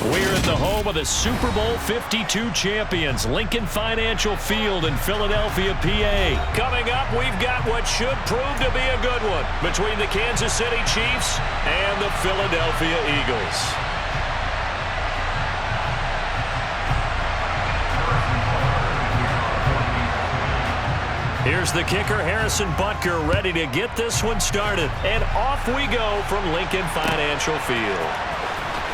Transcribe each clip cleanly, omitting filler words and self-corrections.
We're at the home of the Super Bowl 52 champions, Lincoln Financial Field in Philadelphia, PA. Coming up, we've got what should prove to be a good one between the Kansas City Chiefs and the Philadelphia Eagles. Here's the kicker, Harrison Butker, ready to get this one started. And off we go from Lincoln Financial Field.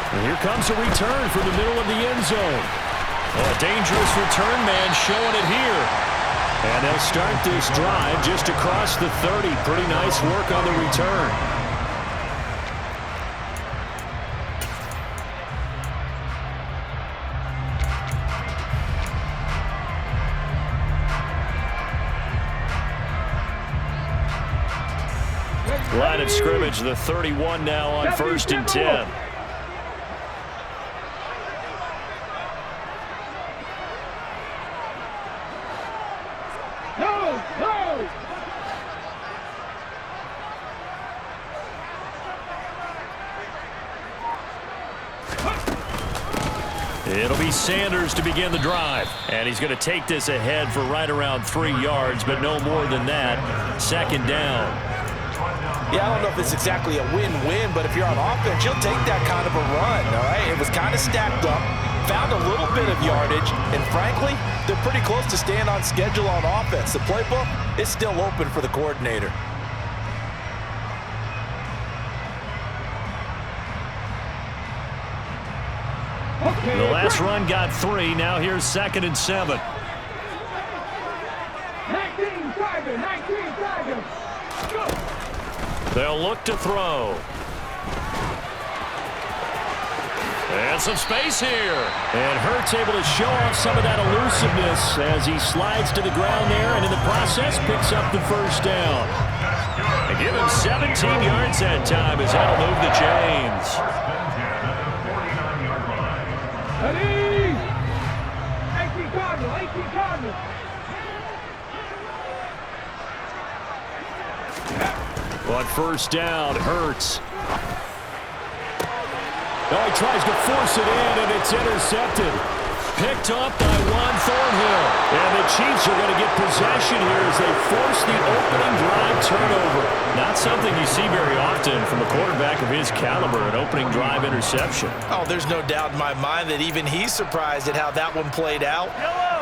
And here comes a return from the middle of the end zone. A dangerous return man showing it here. And they'll start this drive just across the 30. Pretty nice work on the return. Line of scrimmage, the 31 now on 1st and 10. It'll be Sanders to begin the drive. And he's going to take this ahead for right around 3 yards, but no more than that. 2nd down. Yeah, I don't know if it's exactly a win-win, but if you're on offense, you'll take that kind of a run, all right? It was kind of stacked up, found a little bit of yardage, and frankly, they're pretty close to staying on schedule on offense. The playbook is still open for the coordinator. The last run got 3. Now here's 2nd and 7. 19 Tigers, 19 Tigers. Go. They'll look to throw. And some space here. And Hurts able to show off some of that elusiveness as he slides to the ground there and in the process picks up the 1st down. And give him 17 yards that time as that'll move the chains. 18 Cardinals, 18 Cardinals. On 1st down, Hurts. Oh, he tries to force it in, and it's intercepted. Picked up by Juan Thornhill. And the Chiefs are going to get possession here as they force the opening drive turnover. Not something you see very often from a quarterback of his caliber, an opening drive interception. Oh, there's no doubt in my mind that even he's surprised at how that one played out.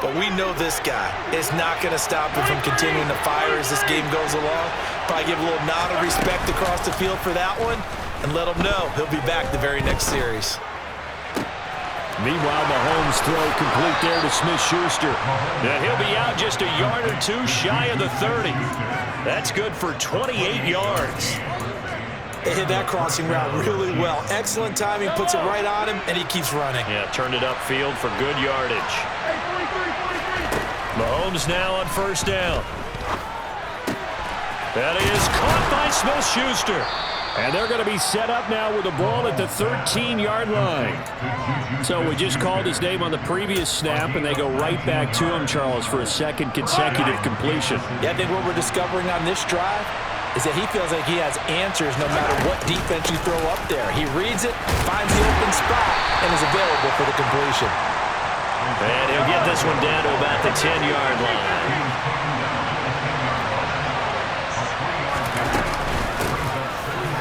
But we know this guy is not going to stop him from continuing to fire as this game goes along. Probably give a little nod of respect across the field for that one and let him know he'll be back the very next series. Meanwhile, Mahomes throw complete there to Smith-Schuster. And he'll be out just a yard or 2 shy of the 30. That's good for 28 yards. They hit that crossing route really well. Excellent timing, puts it right on him, and he keeps running. Yeah, turned it upfield for good yardage. Mahomes now on 1st down. That is caught by Smith-Schuster. And they're going to be set up now with the ball at the 13-yard line. So we just called his name on the previous snap, and they go right back to him, Charles, for a 2nd consecutive completion. Yeah, I think what we're discovering on this drive is that he feels like he has answers no matter what defense you throw up there. He reads it, finds the open spot, and is available for the completion. And he'll get this one down to about the 10-yard line.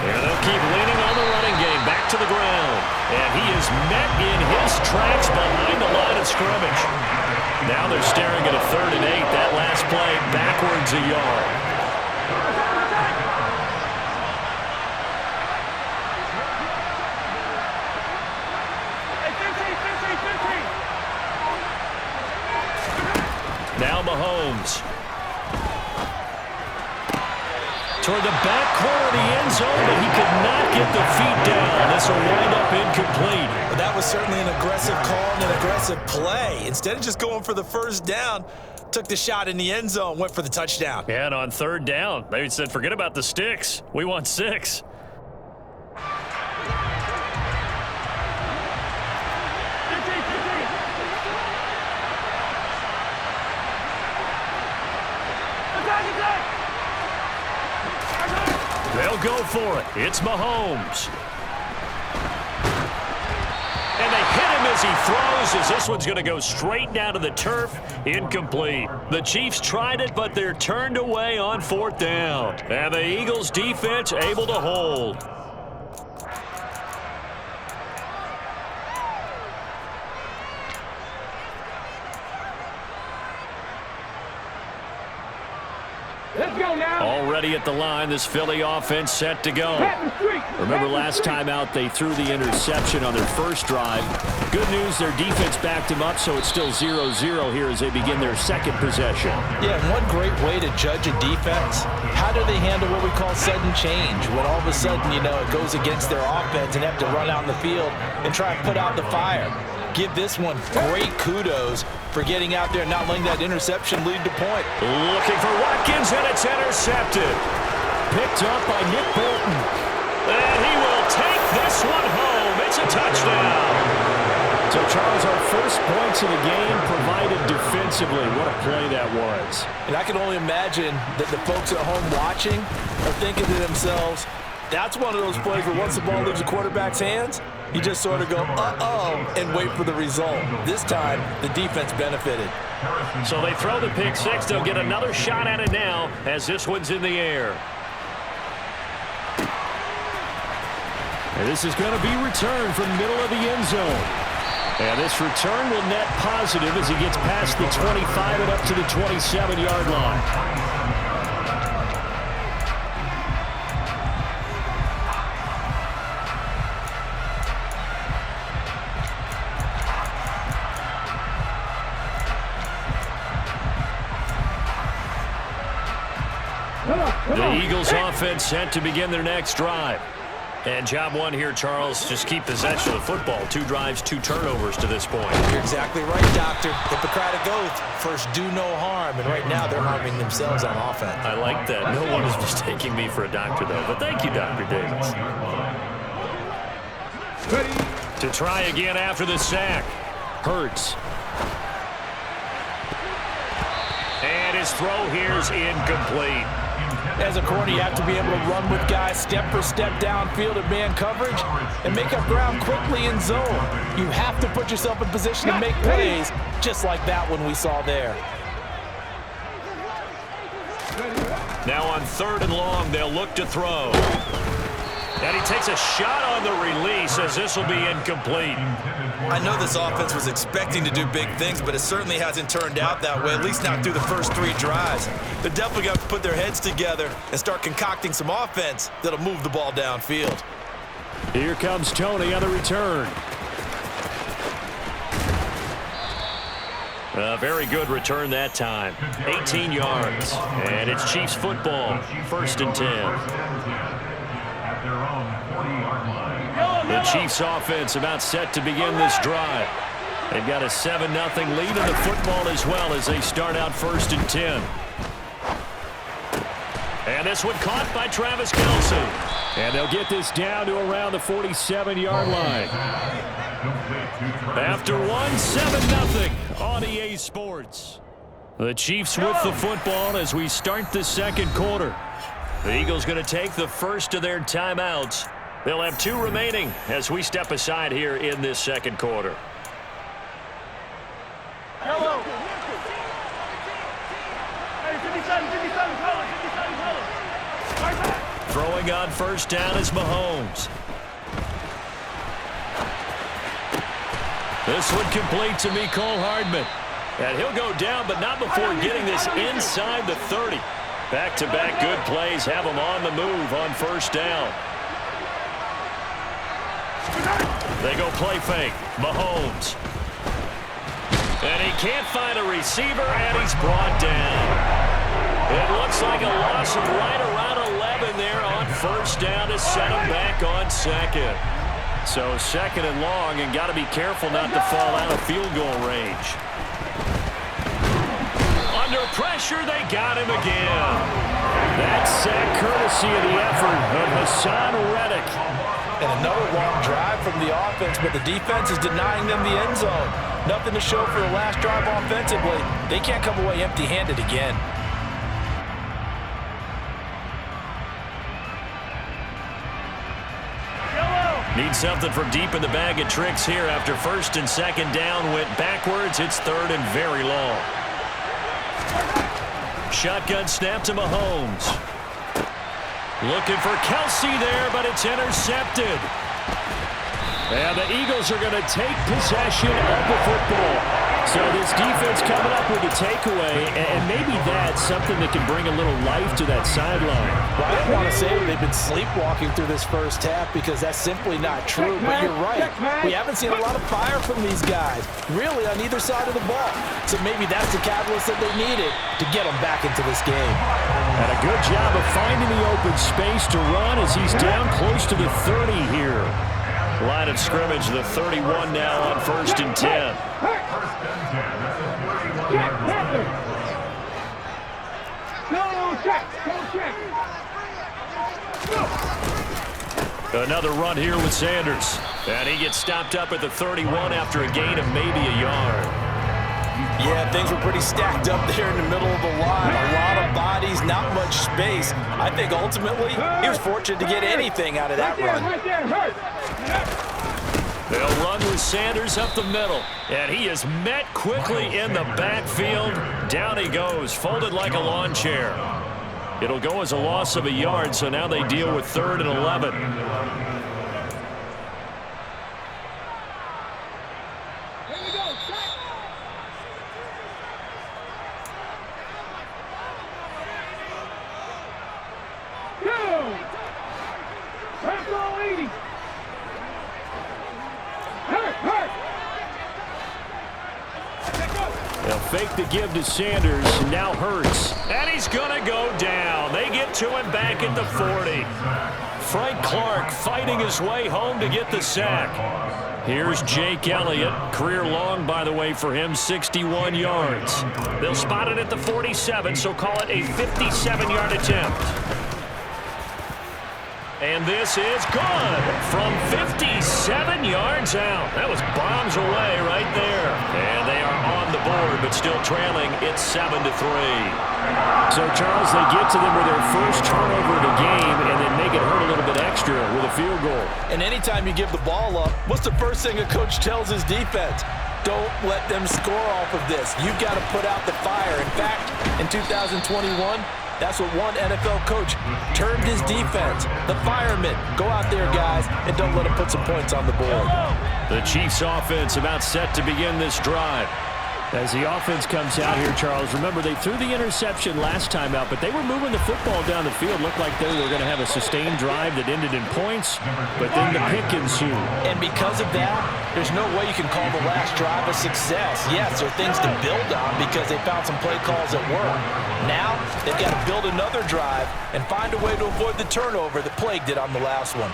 And they'll keep leaning on the running game back to the ground. And he is met in his tracks behind the line of scrimmage. Now they're staring at a 3rd and 8. That last play backwards a yard. Now Mahomes. Toward the back corner of the end zone, but he could not get the feet down. This will wind up incomplete. Well, that was certainly an aggressive call and an aggressive play. Instead of just going for the 1st down, took the shot in the end zone, went for the touchdown. Yeah, and on 3rd down, they said, forget about the sticks. We want 6. They'll go for it. It's Mahomes. And they hit he throws as this one's going to go straight down to the turf. Incomplete. The Chiefs tried it, but they're turned away on 4th down. And the Eagles defense able to hold. Let's go now. Already at the line, this Philly offense set to go. Remember last time out, they threw the interception on their first drive. Good news, their defense backed them up, so it's still 0-0 here as they begin their second possession. Yeah, and one great way to judge a defense, how do they handle what we call sudden change? When all of a sudden, you know, it goes against their offense and they have to run out in the field and try and put out the fire. Give this one great kudos for getting out there and not letting that interception lead to point. Looking for Watkins, and it's intercepted. Picked up by Nick Bolton. And he will take this one home. It's a touchdown. So, Charles, our first points of the game provided defensively. What a play that was. And I can only imagine that the folks at home watching are thinking to themselves, that's one of those plays where once the ball leaves the quarterback's hands, you just sort of go, uh-oh, and wait for the result. This time, the defense benefited. So they throw the pick six. They'll get another shot at it now as this one's in the air. And this is going to be returned from the middle of the end zone. And this return will net positive as he gets past the 25 and up to the 27-yard line. The Eagles offense set to begin their next drive. And job one here, Charles, just keep possession of the football. 2 drives, 2 turnovers to this point. You're exactly right, Doctor. Hippocratic oath, first do no harm, and right now they're harming themselves on offense. I like that. No one is mistaking me for a doctor, though. But thank you, Dr. Davis. To try again after the sack. Hurts. And his throw here is incomplete. As a corner, you have to be able to run with guys step for step downfield in man coverage and make up ground quickly in zone. You have to put yourself in position to make plays, just like that one we saw there. Now on 3rd and long, they'll look to throw. And he takes a shot on the release as this will be incomplete. I know this offense was expecting to do big things, but it certainly hasn't turned out that way, at least not through the first 3 drives. They're definitely going to put their heads together and start concocting some offense that'll move the ball downfield. Here comes Tony on the return. A very good return that time. 18 yards. And it's Chiefs football. 1st and 10. The Chiefs offense about set to begin this drive. They've got a 7-0 lead in the football as well as they start out 1st and 10. And this one caught by Travis Kelce. And they'll get this down to around the 47-yard line. After one, 7-0 on EA Sports. The Chiefs with the football as we start the second quarter. The Eagles going to take the first of their timeouts. They'll have 2 remaining as we step aside here in this second quarter. Throwing on 1st down is Mahomes. This one complete to Mecole Hardman. And he'll go down, but not before getting this inside the 30. Back-to-back good plays have him on the move on 1st down. They go play fake. Mahomes. And he can't find a receiver, and he's brought down. It looks like a loss of right around 11 there on 1st down to set him back on 2nd. So 2nd and long, and got to be careful not to fall out of field goal range. Under pressure, they got him again. That sack courtesy of the effort of Hassan Reddick. And another long drive from the offense, but the defense is denying them the end zone. Nothing to show for the last drive offensively. They can't come away empty-handed again. Need something from deep in the bag of tricks here after first and second down went backwards. It's third and very long. Shotgun snap to Mahomes. Looking for Kelsey there, but it's intercepted. And the Eagles are going to take possession of the football. So this defense coming up with a takeaway, and maybe that's something that can bring a little life to that sideline. Well, I don't want to say they've been sleepwalking through this first half because that's simply not true, but you're right. We haven't seen a lot of fire from these guys, really, on either side of the ball. So maybe that's the catalyst that they needed to get them back into this game. And a good job of finding the open space to run as he's down close to the 30 here. Line of scrimmage, the 31 now on 1st and 10. Another run here with Sanders. And he gets stopped up at the 31 after a gain of maybe a yard. Yeah, things were pretty stacked up there in the middle of the line. A lot of bodies, not much space. I think ultimately he was fortunate to get anything out of that run. They'll run with Sanders up the middle. And he is met quickly in the backfield. Down he goes, folded like a lawn chair. It'll go as a loss of a yard, so now they deal with 3rd and 11. They'll fake the give to Sanders, and now Hurts. And he's going to go down. They get to him back at the 40. Frank Clark fighting his way home to get the sack. Here's Jake Elliott. Career long, by the way, for him, 61 yards. They'll spot it at the 47, so call it a 57-yard attempt. And this is good from 57 yards out. That was bombs away right there. And they are on the board, but still trailing. It's 7-3. So, Charles, they get to them with their first turnover of the game and then make it hurt a little bit extra with a field goal. And anytime you give the ball up, what's the first thing a coach tells his defense? Don't let them score off of this. You've got to put out the fire. In fact, in 2021, that's what one NFL coach termed his defense. The firemen. Go out there, guys, and don't let them put some points on the board. The Chiefs offense about set to begin this drive. As the offense comes out here, Charles, remember they threw the interception last time out, but they were moving the football down the field. Looked like they were going to have a sustained drive that ended in points, but then the pick ensued. And because of that, there's no way you can call the last drive a success. Yes, there are things to build on because they found some play calls that work. Now, they've got to build another drive and find a way to avoid the turnover that plagued it on the last one.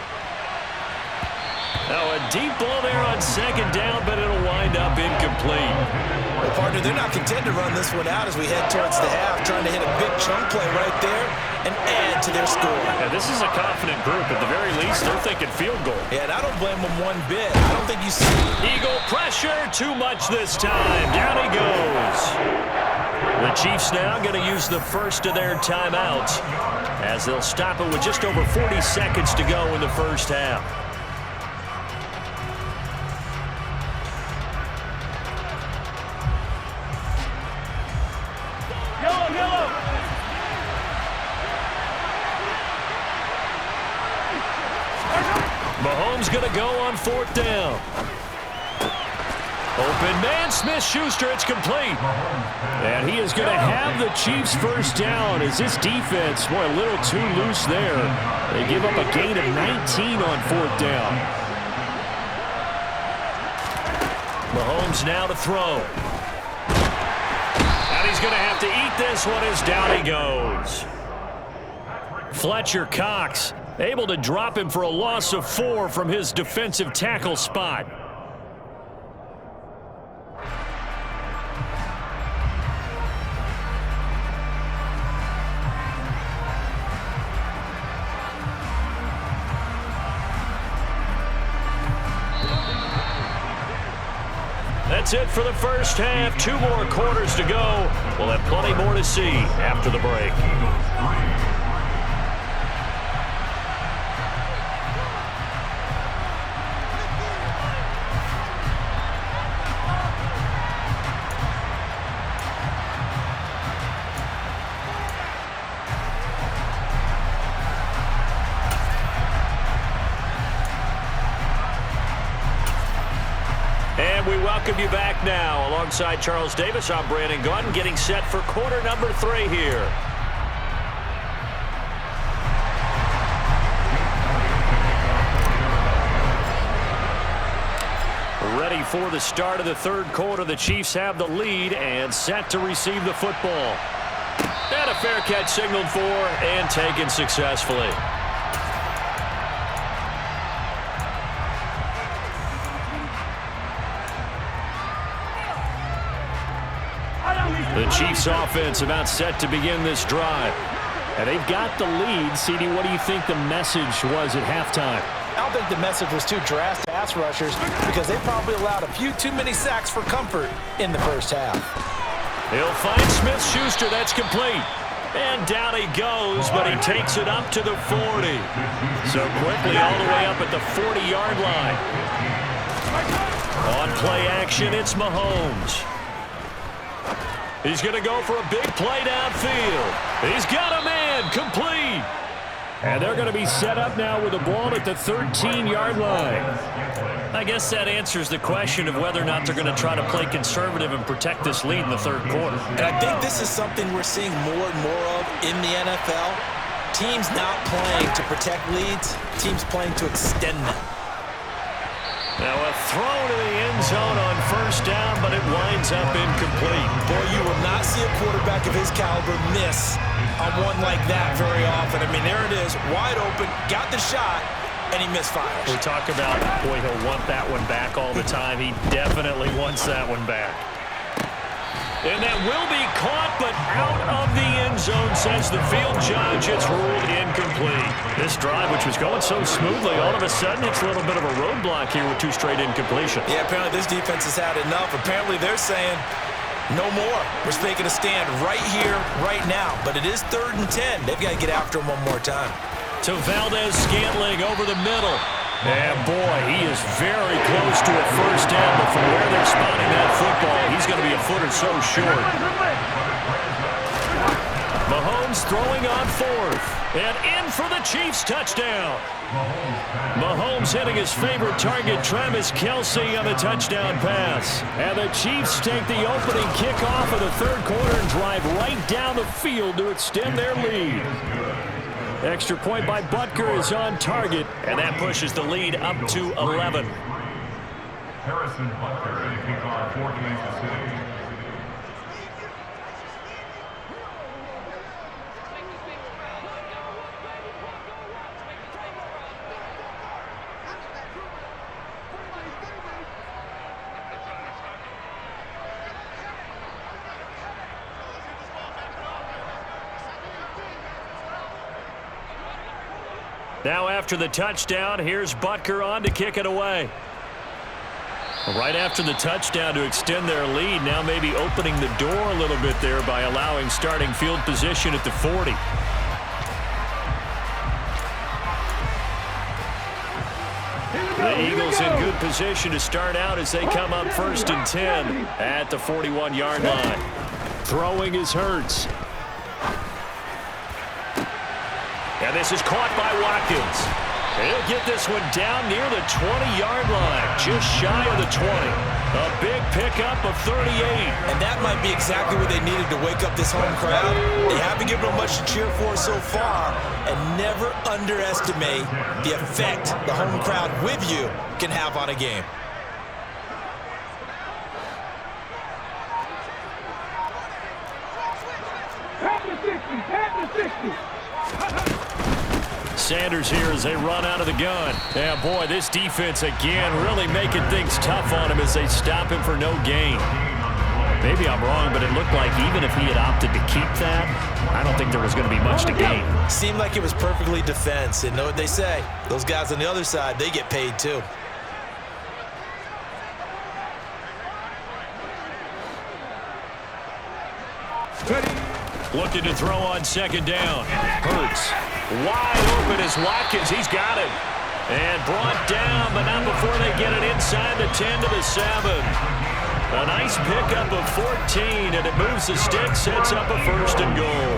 Now a deep ball there on second down, but it'll wind up incomplete. Well, partner, they're not content to run this one out as we head towards the half, trying to hit a big chunk play right there and add to their score. And this is a confident group. At the very least, they're thinking field goal. Yeah, and I don't blame them one bit. I don't think you see Eagle pressure, too much this time. Down he goes. The Chiefs now going to use the first of their timeouts as they'll stop it with just over 40 seconds to go in the first half. Mahomes going to go on 4th down. Open man, Smith-Schuster, it's complete. And he is going to have the Chiefs first down as this defense, boy, a little too loose there. They give up a gain of 19 on 4th down. Mahomes now to throw. And he's going to have to eat this one as down he goes. Fletcher Cox able to drop him for a loss of 4 from his defensive tackle spot. That's it for the first half. 2 more quarters to go. We'll have plenty more to see after the break. And we welcome you back now. Alongside Charles Davis, I'm Brandon Gaudin, getting set for quarter number 3 here. Ready for the start of the third quarter. The Chiefs have the lead and set to receive the football. And a fair catch signaled for and taken successfully. The Chiefs offense about set to begin this drive. And they've got the lead. CD, what do you think the message was at halftime? I don't think the message was too drastic to pass rushers because they probably allowed a few too many sacks for comfort in the first half. He'll find Smith-Schuster. That's complete. And down he goes, but he takes it up to the 40. So quickly all the way up at the 40-yard line. On play action, it's Mahomes. He's going to go for a big play downfield. He's got a man, complete. And they're going to be set up now with the ball at the 13-yard line. I guess that answers the question of whether or not they're going to try to play conservative and protect this lead in the third quarter. And I think this is something we're seeing more and more of in the NFL. Teams not playing to protect leads, teams playing to extend them. Now a throw to the end zone on first down, but it winds up incomplete. Boy, you will not see a quarterback of his caliber miss on one like that very often. I mean, there it is, wide open, got the shot, and he misfires. We talk about, boy, he'll want that one back all the time. He definitely wants that one back. And that will be caught, but out of the end zone, says the field judge. It's ruled incomplete. This drive, which was going so smoothly, all of a sudden it's a little bit of a roadblock here with 2 straight incompletions. Yeah, apparently this defense has had enough. Apparently they're saying, no more. We're making a stand right here, right now. But it is 3rd and 10. They've got to get after him one more time. To Valdez-Scantling over the middle. And boy, he is very close to a first down, but from where they're spotting that football, he's going to be a foot or so short. Mahomes throwing on 4th. And in for the Chiefs touchdown. Mahomes hitting his favorite target, Travis Kelce, on the touchdown pass. And the Chiefs take the opening kickoff of the third quarter and drive right down the field to extend their lead. Extra point by Butker is on target, and that pushes the lead up to 11. Harrison Butker ready to kick off for Kansas City. Now after the touchdown, here's Butker on to kick it away. Right after the touchdown to extend their lead, now maybe opening the door a little bit there by allowing starting field position at the 40. The Eagles in good position to start out as they come up 1st and 10 at the 41-yard line. Throwing is Hurts. And this is caught by Watkins. He'll get this one down near the 20-yard line, just shy of the 20. A big pickup of 38. And that might be exactly what they needed to wake up this home crowd. They haven't given them much to cheer for so far, and never underestimate the effect the home crowd with you can have on a game. At the 60. Sanders here as they run out of the gun. Yeah, boy, this defense again really making things tough on him as they stop him for no gain. Maybe I'm wrong, but it looked like even if he had opted to keep that, I don't think there was going to be much to gain. Seemed like it was perfectly defense. And know what they say? Those guys on the other side, they get paid too. Looking to throw on 2nd down. Hurts. Wide open is Watkins. He's got it. And brought down, but not before they get it inside the 10 to the 7. A nice pickup of 14, and it moves the stick, sets up a 1st and goal.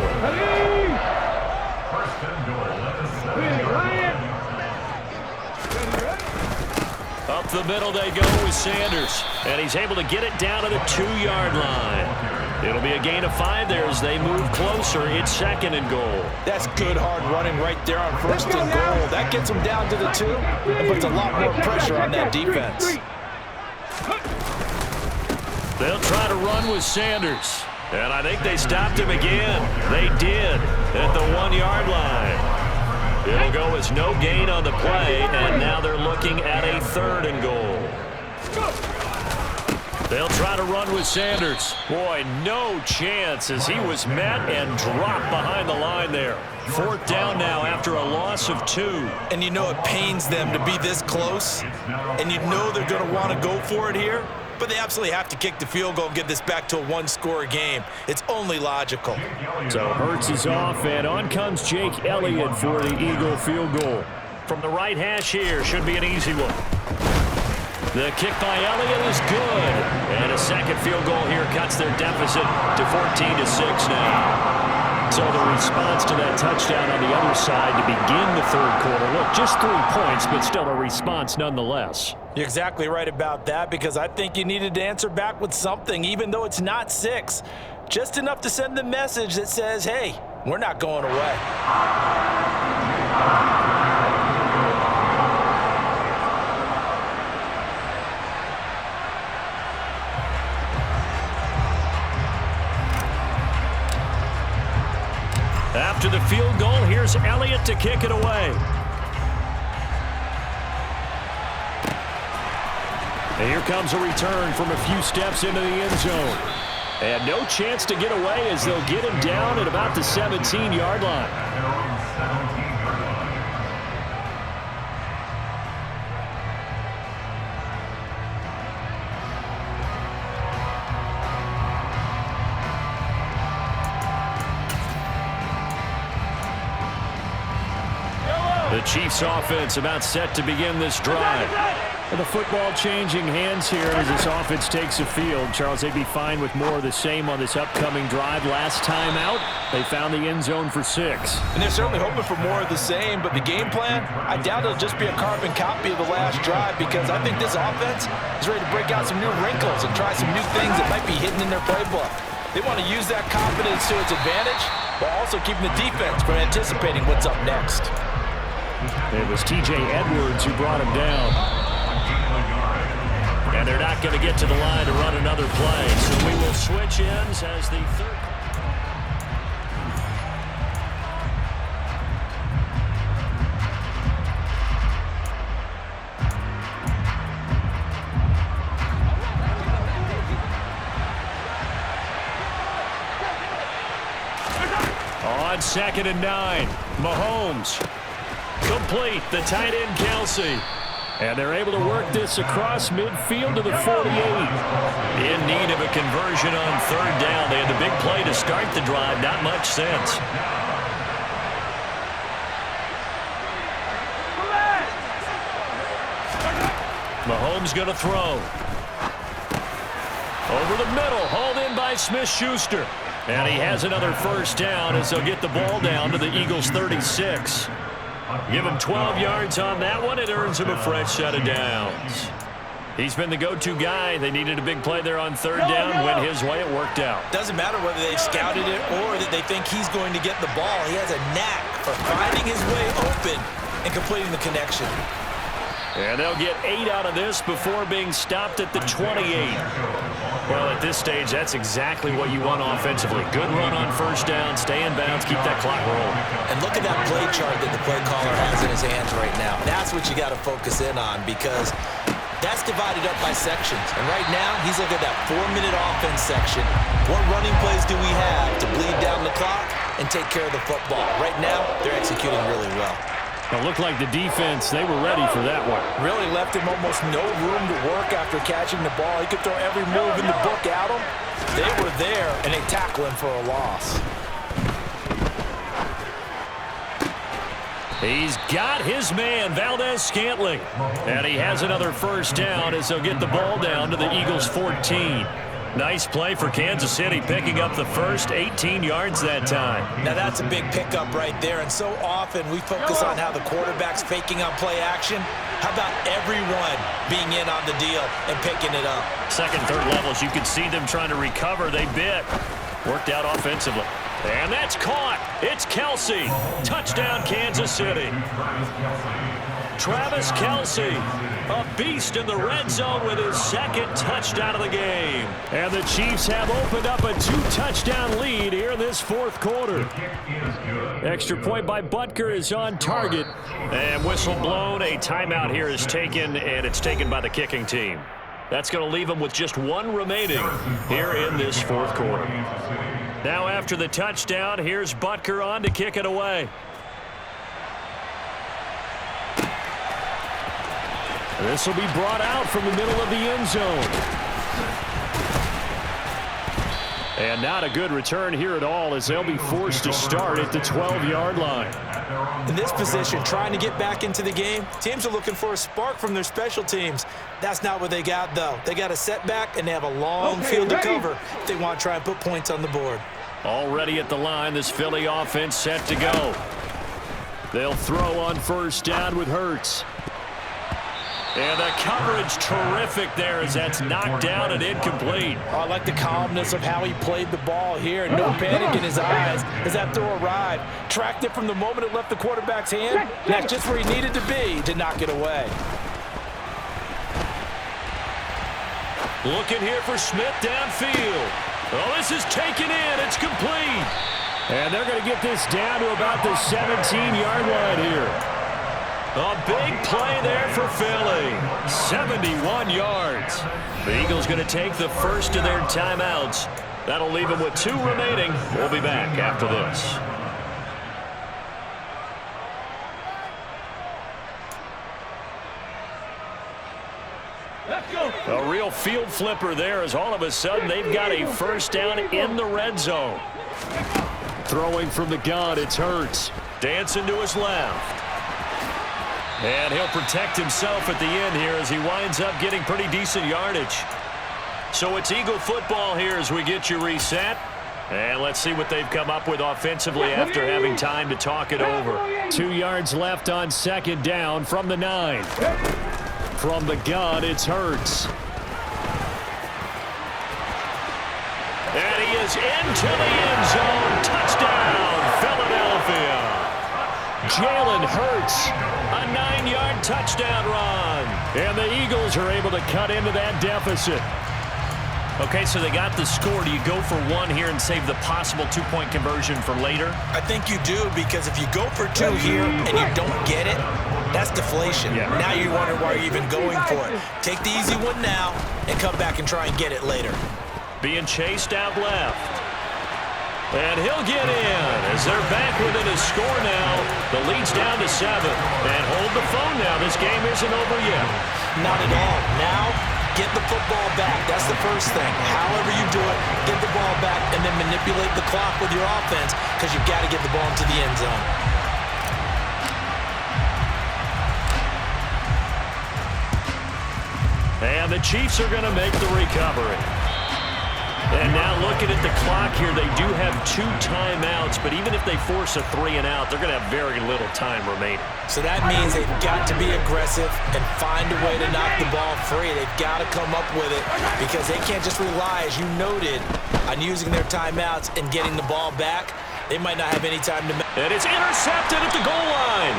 First and goal at the 7-yard line. Up Up the middle they go with Sanders. And he's able to get it down to the 2-yard line. It'll be a gain of 5 there as they move closer. It's 2nd and goal. That's good hard running right there on 1st and goal. That gets them down to the 2 and puts a lot more pressure on that defense. They'll try to run with Sanders. And I think they stopped him again. They did at the 1-yard line. It'll go as no gain on the play, and now they're looking at a 3rd and goal. They'll try to run with Sanders. Boy, no chance as he was met and dropped behind the line there. 4th down now after a loss of 2. And you know it pains them to be this close, and you know they're going to want to go for it here, but they absolutely have to kick the field goal and get this back to a 1-score game. It's only logical. So Hurts is off, and on comes Jake Elliott for the Eagle field goal. From the right hash here, should be an easy one. The kick by Elliott is good. And a 2nd field goal here cuts their deficit to 14-6 now. So the response to that touchdown on the other side to begin the 3rd quarter. Look, just 3 points, but still a response nonetheless. You're exactly right about that, because I think you needed to answer back with something, even though it's not 6. Just enough to send the message that says, hey, we're not going away. After the field goal, here's Elliott to kick it away. And here comes a return from a few steps into the end zone. And no chance to get away as they'll get him down at about the 17-yard line. The Chiefs offense about set to begin this drive. And the football changing hands here as this offense takes the field. Charles, they'd be fine with more of the same on this upcoming drive. Last time out, they found the end zone for 6. And they're certainly hoping for more of the same, but the game plan, I doubt it'll just be a carbon copy of the last drive, because I think this offense is ready to break out some new wrinkles and try some new things that might be hidden in their playbook. They want to use that confidence to its advantage while also keeping the defense from anticipating what's up next. It was T.J. Edwards who brought him down. And they're not going to get to the line to run another play. So we will switch ends as the 3rd. On 2nd and 9, Mahomes. Complete, the tight end Kelsey. And they're able to work this across midfield to the 48. In need of a conversion on 3rd down. They had the big play to start the drive. Not much sense. Mahomes going to throw. Over the middle, hauled in by Smith-Schuster. And he has another 1st down as they'll get the ball down to the Eagles' 36. Give him 12 yards on that one. It earns him a fresh set of downs. He's been the go-to guy. They needed a big play there on 3rd down. Went his way. It worked out. Doesn't matter whether they've scouted it or that they think he's going to get the ball. He has a knack for finding his way open and completing the connection. And they'll get 8 out of this before being stopped at the 28. Well, at this stage, that's exactly what you want offensively. Good run on 1st down, stay in bounds, keep that clock rolling. And look at that play chart that the play caller has in his hands right now. That's what you got to focus in on, because that's divided up by sections. And right now, he's looking at that 4-minute offense section. What running plays do we have to bleed down the clock and take care of the football? Right now, they're executing really well. It looked like the defense, they were ready for that one. Really left him almost no room to work after catching the ball. He could throw every move in the book at him. They were there, and they tackle him for a loss. He's got his man, Valdez-Scantling. And he has another 1st down as they'll get the ball down to the Eagles' 14. Nice play for Kansas City, picking up the first 18 yards that time. Now that's a big pickup right there, and so often we focus on how the quarterback's faking on play action. How about everyone being in on the deal and picking it up? Second, third levels, you can see them trying to recover. They bit. Worked out offensively. And that's caught. It's Kelce. Touchdown, Kansas City. Travis Kelce, a beast in the red zone with his second touchdown of the game. And the Chiefs have opened up a 2-touchdown lead here in this fourth quarter. Extra point by Butker is on target. And whistle blown. A timeout here is taken, and it's taken by the kicking team. That's going to leave them with just one remaining here in this fourth quarter. Now after the touchdown, here's Butker on to kick it away. This will be brought out from the middle of the end zone. And not a good return here at all, as they'll be forced to start at the 12-yard line. In this position, trying to get back into the game, teams are looking for a spark from their special teams. That's not what they got, though. They got a setback, and they have a long field to cover if they want to try and put points on the board. Already at the line, this Philly offense set to go. They'll throw on first down with Hurts. And the coverage terrific there as that's knocked down and incomplete. Oh, I like the calmness of how he played the ball here. No panic in his eyes as that throw arrived. Tracked it from the moment it left the quarterback's hand. That's just where he needed to be to knock it away. Looking here for Smith downfield. Oh, this is taken in. It's complete. And they're going to get this down to about the 17-yard line here. A big play there for Philly. 71 yards. The Eagles going to take the first of their timeouts. That'll leave them with 2 remaining. We'll be back after this. Let's go. A real field flipper there as all of a sudden they've got a first down in the red zone. Throwing from the gun, it's Hurts. Dancing to his left. And he'll protect himself at the end here as he winds up getting pretty decent yardage. So it's Eagle football here as we get you reset. And let's see what they've come up with offensively after having time to talk it over. 2 yards left on second down from the 9. From the gun, it's Hurts. And he is into the end zone. Touchdown, Philadelphia. Jalen Hurts, a 9-yard touchdown run. And the Eagles are able to cut into that deficit. Okay, so they got the score. Do you go for one here and save the possible 2-point conversion for later? I think you do, because if you go for 2 here and you don't get it, that's deflation. Yeah. Now you wonder why you're even going for it. Take the easy one now and come back and try and get it later. Being chased out left. And he'll get in as they're back within a score now. The lead's down to 7. And hold the phone now. This game isn't over yet. Not at all. Now, get the football back. That's the first thing. However you do it, get the ball back and then manipulate the clock with your offense, because you've got to get the ball into the end zone. And the Chiefs are going to make the recovery. And now looking at the clock here, they do have 2 timeouts, but even if they force a 3 and out, they're going to have very little time remaining. So that means they've got to be aggressive and find a way to knock the ball free. They've got to come up with it, because they can't just rely, as you noted, on using their timeouts and getting the ball back. They might not have any time to... And it's intercepted at the goal line.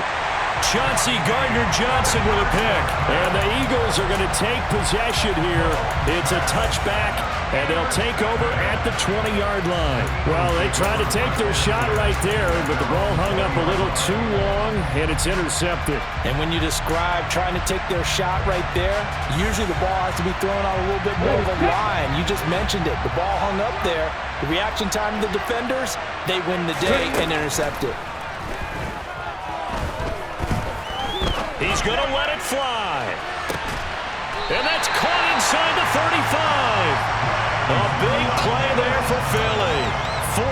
Chauncey Gardner-Johnson with a pick. And the Eagles are going to take possession here. It's a touchback, and they'll take over at the 20-yard line. Well, they tried to take their shot right there, but the ball hung up a little too long, and it's intercepted. And when you describe trying to take their shot right there, usually the ball has to be thrown out a little bit more of a line. You just mentioned it. The ball hung up there. The reaction time of the defenders, they win the day and intercept it. He's going to let it fly. And that's caught inside the 35. A big play there for Philly.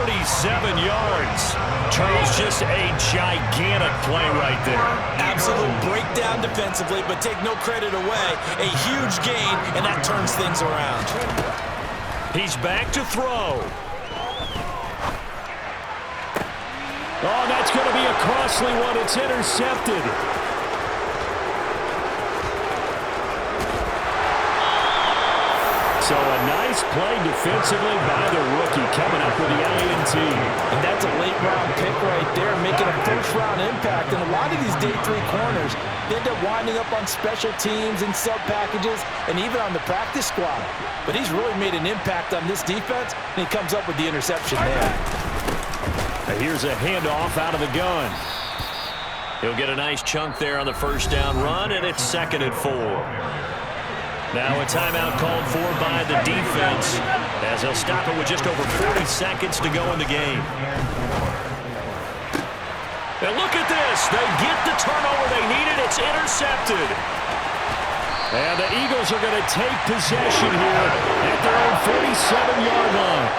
47 yards. Charles, just a gigantic play right there. Absolute breakdown defensively, but take no credit away. A huge gain, and that turns things around. He's back to throw. Oh, that's going to be a costly one. It's intercepted. So a nice play defensively by the rookie coming up with the INT. And that's a late-round pick right there, making a first-round impact. And a lot of these day 3 corners, they end up winding up on special teams and sub-packages and even on the practice squad. But he's really made an impact on this defense, and he comes up with the interception there. Here's a handoff out of the gun. He'll get a nice chunk there on the first down run, and it's 2nd and 4. Now a timeout called for by the defense as they'll stop it with just over 40 seconds to go in the game. And look at this. They get the turnover they needed. It's intercepted. And the Eagles are going to take possession here at their own 47-yard line.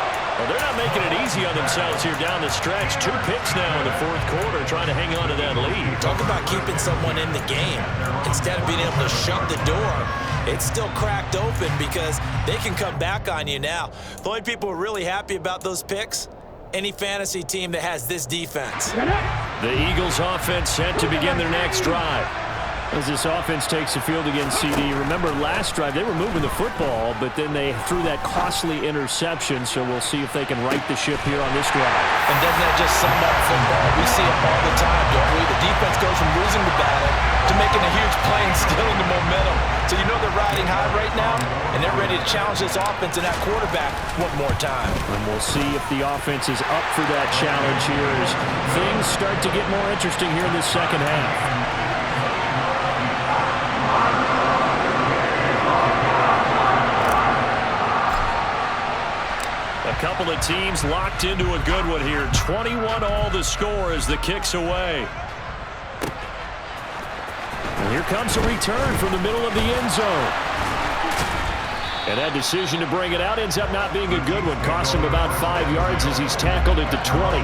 Well, they're not making it easy on themselves here down the stretch. 2 picks now in the 4th quarter trying to hang on to that lead. Talk about keeping someone in the game. Instead of being able to shut the door, it's still cracked open because they can come back on you now. The only people who are really happy about those picks, any fantasy team that has this defense. The Eagles offense set to begin their next drive. As this offense takes the field against CD. Remember last drive, they were moving the football, but then they threw that costly interception, so we'll see if they can right the ship here on this drive. And doesn't that just sum up football? We see it all the time, don't we? The defense goes from losing the battle to making a huge play and stealing the momentum. So you know they're riding high right now, and they're ready to challenge this offense and that quarterback one more time. And we'll see if the offense is up for that challenge here as things start to get more interesting here in this second half. A couple of teams locked into a good one here. 21 all the score as the kick's away. And here comes a return from the middle of the end zone. And that decision to bring it out ends up not being a good one. Costs him about 5 yards as he's tackled at the 20.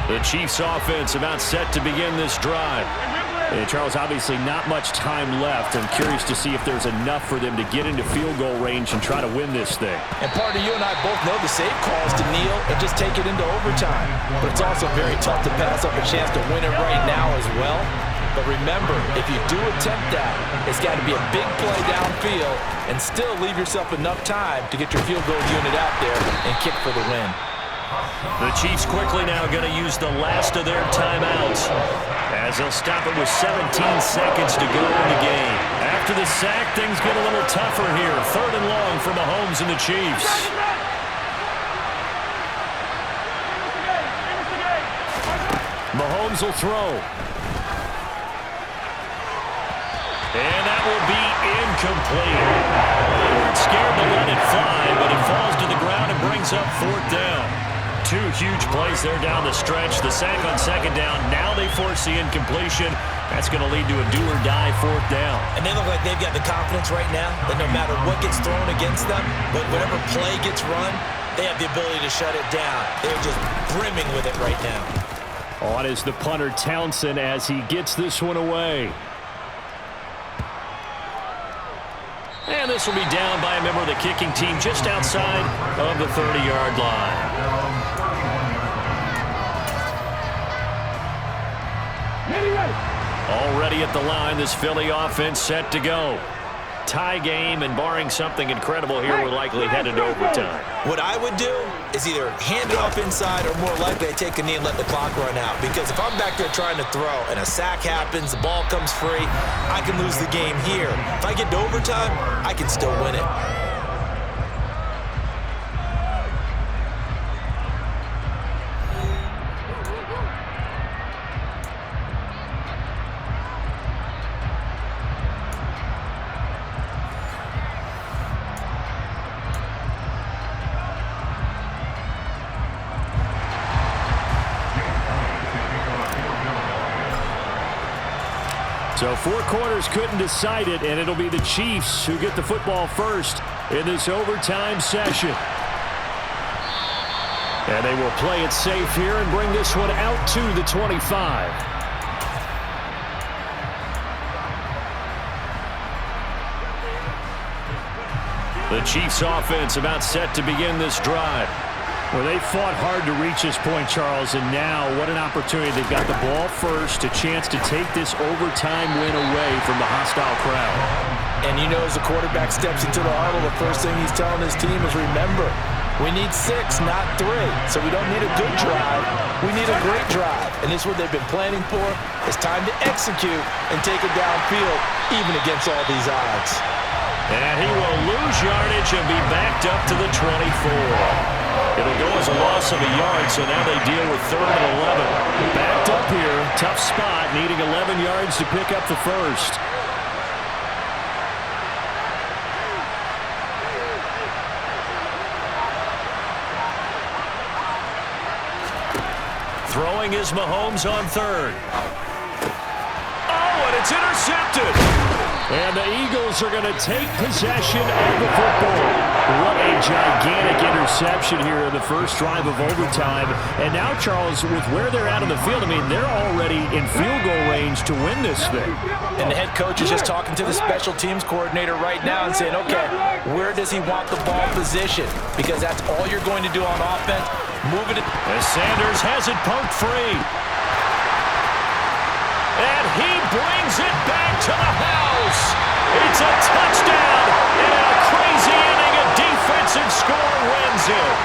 The Chiefs offense about set to begin this drive. And Charles, obviously not much time left. I'm curious to see if there's enough for them to get into field goal range and try to win this thing. And part of you and I both know the safe calls to kneel and just take it into overtime. But it's also very tough to pass up a chance to win it right now as well. But remember, if you do attempt that, it's got to be a big play downfield and still leave yourself enough time to get your field goal unit out there and kick for the win. The Chiefs quickly now going to use the last of their timeouts as they'll stop it with 17 seconds to go in the game. After the sack, things get a little tougher here. 3rd and long for Mahomes and the Chiefs. Mahomes will throw. And that will be incomplete. They weren't scared to let it fly, but it falls to the ground and brings up 4th down. 2 huge plays there down the stretch. The sack on 2nd down. Now they force the incompletion. That's going to lead to a do-or-die 4th down. And they look like they've got the confidence right now that no matter what gets thrown against them, but whatever play gets run, they have the ability to shut it down. They're just brimming with it right now. On is the punter Townsend as he gets this one away. And this will be down by a member of the kicking team just outside of the 30-yard line. Already at the line, this Philly offense set to go. Tie game, and barring something incredible here, we're likely headed to overtime. What I would do is either hand it off inside or more likely I take a knee and let the clock run out. Because if I'm back there trying to throw and a sack happens, the ball comes free, I can lose the game here. If I get to overtime, I can still win it. So 4 quarters couldn't decide it, and it'll be the Chiefs who get the football first in this overtime session. And they will play it safe here and bring this one out to the 25. The Chiefs offense about set to begin this drive. Well, they fought hard to reach this point, Charles, and now what an opportunity. They've got the ball first, a chance to take this overtime win away from the hostile crowd. And you know, as the quarterback steps into the huddle, the first thing he's telling his team is, remember, we need 6, not 3. So we don't need a good drive. We need a great drive. And this is what they've been planning for. It's time to execute and take it downfield, even against all these odds. And he will lose yardage and be backed up to the 24. It'll go as a loss of a yard, so now they deal with 3rd and 11. Backed up here, tough spot, needing 11 yards to pick up the first. Throwing is Mahomes on 3rd. Oh, and it's intercepted. And the Eagles are going to take possession of the football. What a gigantic interception here in the first drive of overtime. And now, Charles, with where they're at on the field, I mean, they're already in field goal range to win this thing. And the head coach is just talking to the special teams coordinator right now and saying, okay, where does he want the ball positioned? Because that's all you're going to do on offense. Move it. As Sanders has it poked free. And he brings it back to the house. It's a touchdown. And in a crazy inning, a defensive score wins it.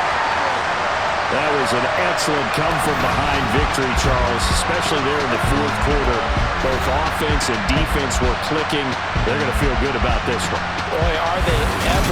That was an excellent come-from-behind victory, Charles, especially there in the 4th quarter. Both offense and defense were clicking. They're going to feel good about this one. Boy, are they ever.